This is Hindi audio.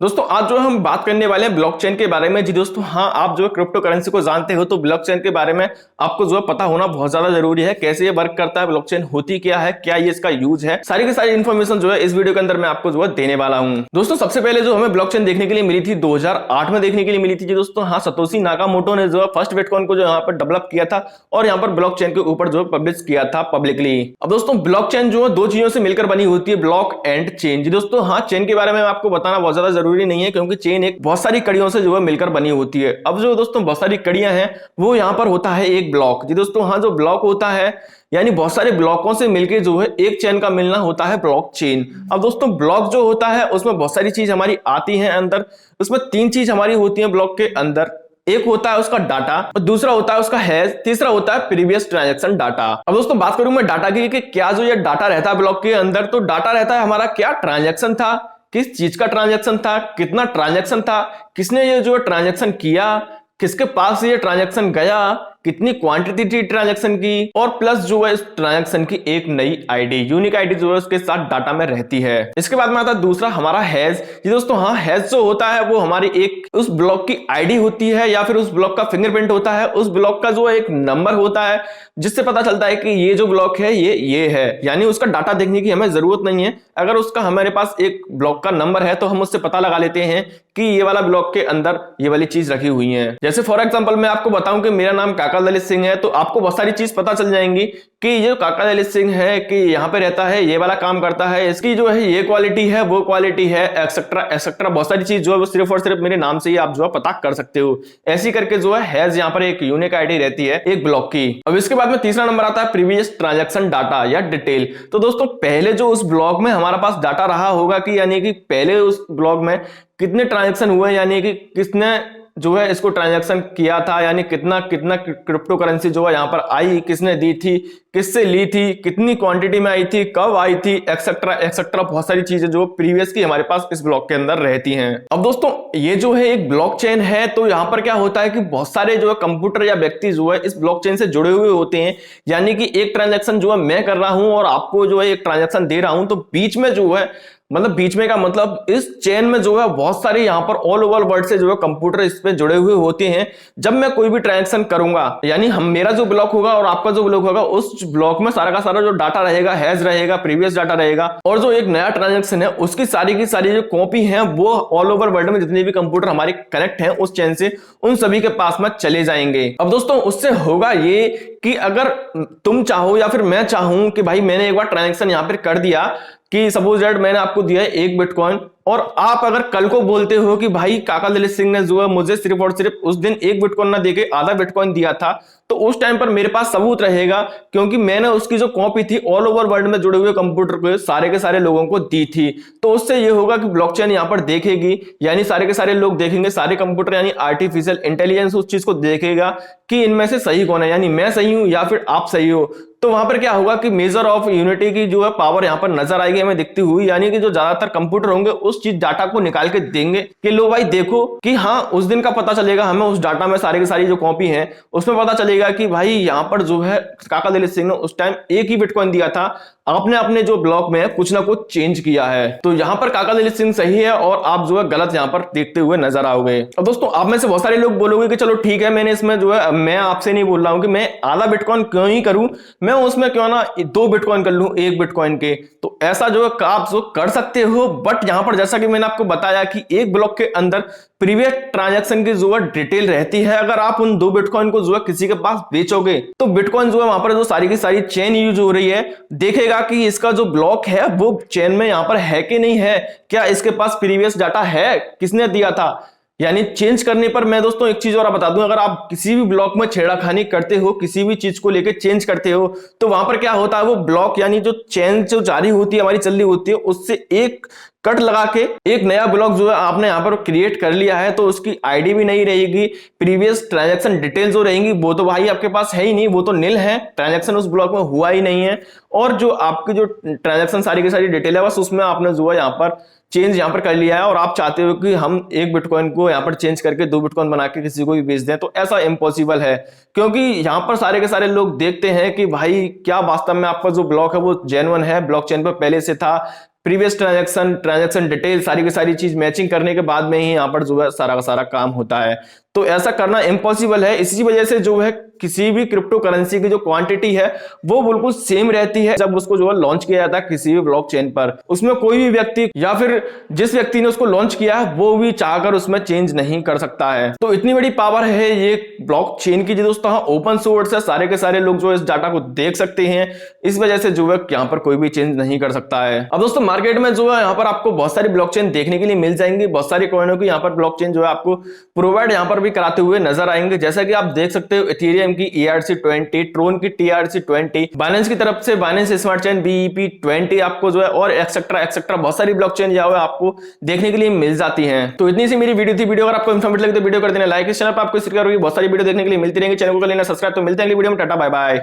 दोस्तों आज जो हम बात करने वाले हैं ब्लॉकचेन के बारे में। जी दोस्तों, हाँ, आप जो क्रिप्टो करेंसी को जानते हो तो ब्लॉकचेन के बारे में आपको जो है पता होना बहुत ज्यादा जरूरी है। कैसे ये वर्क करता है, ब्लॉकचेन होती क्या है, क्या ये इसका यूज है, सारी की सारी इन्फॉर्मेशन जो है इस वीडियो के अंदर मैं आपको जो है देने वाला हूँ। दोस्तों सबसे पहले जो हमें ब्लॉकचेन देखने के लिए मिली थी 2008 में देखने के लिए मिली थी। जी दोस्तों, हाँ, सतोशी नाकामोटो ने जो है फर्स्ट बिटकॉइन को जो यहाँ पर डेवलप किया था और यहाँ पर ब्लॉकचेन के ऊपर जो पब्लिश किया था पब्लिकली। अब दोस्तों ब्लॉकचेन जो है दो चीजों से मिलकर बनी होती है, ब्लॉक एंड चेन। जी दोस्तों, हाँ, चेन के बारे में आपको बताना बहुत ज्यादा जरूरी नहीं है क्योंकि चेन एक बहुत सारी कड़ियों से जो है मिलकर बनी होती है। अब जो दोस्तों बहुत सारी कड़ियां हैं वो यहाँ पर होता है एक ब्लॉक। जी दोस्तों, हाँ, जो ब्लॉक होता है यानी बहुत सारे ब्लॉकों से मिलकर जो है एक चेन का मिलना होता है ब्लॉक चेन। अब दोस्तों ब्लॉक जो होता है उसमें बहुत सारी चीज हमारी आती हैं अंदर। उसमें तीन चीज हमारी होती है ब्लॉक के अंदर। एक होता है उसका डाटा और दूसरा होता है उसका हैश, तीसरा होता है प्रीवियस ट्रांजैक्शन डाटा। अब दोस्तों बात करूं मैं डाटा की कि क्या जो ये डाटा रहता है ब्लॉक के अंदर, तो डाटा रहता है हमारा क्या ट्रांजैक्शन था, किस चीज का ट्रांजैक्शन था, कितना ट्रांजैक्शन था, किसने ये जो ट्रांजैक्शन किया, किसके पास ये ट्रांजैक्शन गया, कितनी क्वांटिटी थी ट्रांजैक्शन की, और प्लस जो है इस ट्रांजैक्शन की एक नई आईडी, यूनिक आईडी जो है उसके साथ डाटा में रहती है। इसके बाद में आता है दूसरा हमारा हैश। ये दोस्तों, हाँ, हैश जो होता है वो हमारी एक उस ब्लॉक की आईडी होती है या फिर उस ब्लॉक का फिंगरप्रिंट होता है, उस ब्लॉक का जो एक नंबर होता है जिससे पता चलता है कि ये जो ब्लॉक है ये है। यानी उसका डाटा देखने की हमें जरूरत नहीं है। अगर उसका हमारे पास एक ब्लॉक का नंबर है तो हम उससे पता लगा लेते हैं कि ये वाला ब्लॉक के अंदर ये वाली चीज रखी हुई है। जैसे फॉर एग्जांपल मैं आपको बताऊं कि मेरा नाम काका ललित सिंह है, तो आपको बहुत सारी चीज पता चल जाएंगी कि ये काका ललित सिंह है, कि यहाँ पे रहता है, ये वाला काम करता है, इसकी जो है ये क्वालिटी है, वो क्वालिटी है, एक्सेट्रा एक्सेट्रा। बहुत सारी चीज जो है वो सिर्फ और सिर्फ मेरे नाम से ही आप जो है पता कर सकते हो। ऐसी करके जो है यहाँ पर एक यूनिक आईडी रहती है एक ब्लॉक की। अब इसके बाद में तीसरा नंबर आता है प्रीवियस ट्रांजैक्शन डाटा या डिटेल। तो दोस्तों पहले जो उस ब्लॉक में हमारा पास डाटा रहा होगा कि यानी कि पहले उस ब्लॉक में कितने ट्रांजैक्शन हुए, यानी कि किसने जो है इसको ट्रांजैक्शन किया था, यानी कितना कितना क्रिप्टो करेंसी जो है यहाँ पर आई, किसने दी थी, किससे ली थी, कितनी क्वांटिटी में आई थी, कब आई थी, एक्सेट्रा एक्सेट्रा। बहुत सारी चीजें जो प्रीवियस की हमारे पास इस ब्लॉक के अंदर रहती हैं। अब दोस्तों ये जो है एक ब्लॉकचेन है, तो यहाँ पर क्या होता है कि बहुत सारे जो है कंप्यूटर या व्यक्ति जो है इस ब्लॉकचेन से जुड़े हुए होते हैं। यानी कि एक ट्रांजैक्शन जो है मैं कर रहा हूं और आपको जो है एक ट्रांजैक्शन दे रहा हूं, तो बीच में जो है मतलब बीच में का मतलब इस चेन में जो है बहुत सारे यहाँ पर ऑल ओवर वर्ल्ड से जो है कंप्यूटर इसमें जुड़े हुए होते हैं। जब मैं कोई भी ट्रांजैक्शन करूंगा यानी हम मेरा जो ब्लॉक होगा और आपका जो ब्लॉक होगा, उस ब्लॉक में सारा का सारा जो डाटा रहेगा, हैश रहेगा, प्रीवियस डाटा रहेगा, और जो एक नया ट्रांजैक्शन है उसकी सारी की सारी जो कॉपी है वो ऑल ओवर वर्ल्ड में जितने भी कंप्यूटर हमारे कनेक्ट हैं उस चेन से, उन सभी के पास में चले जाएंगे। अब दोस्तों उससे होगा ये कि अगर तुम चाहो या फिर मैं चाहूं कि भाई मैंने एक बार ट्रांजैक्शन यहां पर कर दिया कि सपोज दैट मैंने आपको दिया है एक बिटकॉइन, और आप अगर कल को बोलते हो कि भाई काका ललित सिंह ने जो है मुझे सिर्फ और सिर्फ उस दिन एक बिटकॉइन ना देके आधा बिटकॉइन दिया था, तो उस टाइम पर मेरे पास सबूत रहेगा क्योंकि मैंने उसकी जो कॉपी थी ऑल ओवर वर्ल्ड में जुड़े हुए कंप्यूटर को सारे के सारे लोगों को दी थी। तो उससे ये होगा कि ब्लॉकचेन यहाँ पर देखेगी, यानी सारे के सारे लोग देखेंगे, सारे कंप्यूटर यानी आर्टिफिशियल इंटेलिजेंस उस चीज को देखेगा कि इनमें से सही कौन है, यानी मैं सही हूं या फिर आप सही हो। तो वहां पर क्या होगा कि मेजर ऑफ यूनिटी की जो है पावर यहाँ पर नजर आएगी हमें दिखती हुई, यानी कि जो ज्यादातर कंप्यूटर होंगे उस चीज डाटा को निकाल के देंगे कि लो भाई देखो कि हाँ उस दिन का पता चलेगा हमें, उस डाटा में सारी की सारी जो कॉपी है उसमें पता चलेगा कि भाई यहाँ पर जो है काका ललित सिंह ने उस टाइम एक ही बिटकॉइन दिया था, आपने अपने जो ब्लॉक में कुछ ना कुछ चेंज किया है। तो यहाँ पर काका ललित सिंह सही है और आप जो है गलत यहाँ पर देखते हुए नजर आओगे। अब दोस्तों आप में से बहुत सारे लोग बोलोगे कि चलो ठीक है, मैंने इसमें जो है मैं आपसे नहीं बोल रहा हूं कि मैं आधा बिटकॉइन क्यों ही करूं, मैं उसमें क्यों ना 2 बिटकॉइन कर लूं एक बिटकॉइन के। तो ऐसा जो है आप जो कर सकते हो, बट यहां पर जैसा कि मैंने आपको बताया कि एक ब्लॉक के अंदर प्रीवियस ट्रांजैक्शन की जो है डिटेल रहती है। अगर आप उन 2 बिटकॉइन को जो है किसी के पास बेचोगे तो बिटकॉइन जो है वहां पर जो सारी की सारी चेन यूज हो रही है देखेगा कि इसका जो ब्लॉक है वो चेन में यहां पर है कि नहीं है, क्या इसके पास प्रीवियस डाटा है, किसने दिया था। यानी चेंज करने पर मैं दोस्तों एक चीज और बता दूं, अगर आप किसी भी ब्लॉक में छेड़खानी करते हो, किसी भी चीज को लेकर चेंज करते हो, तो वहां पर क्या होता है वो ब्लॉक यानी जो चेन जो जारी होती है हमारी चल रही होती है उससे एक कट लगा के एक नया ब्लॉक जो है आपने यहाँ पर क्रिएट कर लिया है, तो उसकी आईडी भी नहीं रहेगी, प्रीवियस ट्रांजैक्शन डिटेल जो रहेंगी वो तो भाई आपके पास है ही नहीं, वो तो नील है, ट्रांजैक्शन उस ब्लॉक में हुआ ही नहीं है। और जो आपकी जो ट्रांजैक्शन सारी की सारी डिटेल है बस उसमें आपने जो है यहाँ पर चेंज यहाँ पर कर लिया है, और आप चाहते हो कि हम एक बिटकॉइन को यहाँ पर चेंज करके 2 बिटकॉइन बना के किसी को भी बेच दें, तो ऐसा इम्पॉसिबल है क्योंकि यहाँ पर सारे के सारे लोग देखते हैं कि भाई क्या वास्तव में आपका जो ब्लॉक है वो जेन्युइन है, ब्लॉकचेन पर पहले से था, प्रीवियस ट्रांजैक्शन डिटेल सारी की सारी चीज मैचिंग करने के बाद में ही यहाँ पर जो है सारा का सारा काम होता है। तो ऐसा करना इम्पॉसिबल है। इसी वजह से जो है किसी भी क्रिप्टो करेंसी की जो क्वांटिटी है वो बिल्कुल सेम रहती है जब उसको जो है लॉन्च किया जाता है किसी भी ब्लॉकचेन पर। उसमें कोई भी व्यक्ति या फिर जिस व्यक्ति ने उसको लॉन्च किया है वो भी चाहकर उसमें चेंज नहीं कर सकता है। तो इतनी बड़ी पावर है ये ब्लॉकचेन की जी दोस्तों। हाँ, ओपन सोर्स है, सारे के सारे लोग जो इस डाटा को देख सकते हैं। इस वजह से जो है यहाँ पर कोई भी चेंज नहीं कर सकता है। अब दोस्तों मार्केट में जो है यहाँ पर आपको बहुत सारी ब्लॉकचेन देखने के लिए मिल जाएंगी। बहुत सारी कॉइनों की यहाँ पर ब्लॉकचेन जो है आपको प्रोवाइड यहाँ पर भी कराते हुए नजर आएंगे। जैसा कि आप देख सकते हो इथेरियम की ERC20, ट्रोन की TRC20, बाइनेंस की तरफ से बाइनेंस स्मार्ट चेन BEP20 आपको जो है और एक्सेट्रा एक्सेट्रा बहुत सारी ब्लॉकचेन जो है आपको देखने के लिए मिल जाती हैं। तो इतनी सी मेरी वीडियो थी। वीडियो अगर आपको इन्फॉर्मेटिव लगे तो वीडियो कर देना लाइक। इस चैनल पर आपको इस प्रकार की बहुत सारी वीडियो देखने के लिए मिलती रहेंगी। चैनल को कर लेना सब्सक्राइब। तो मिलते हैं अगली वीडियो में। Tata bye bye.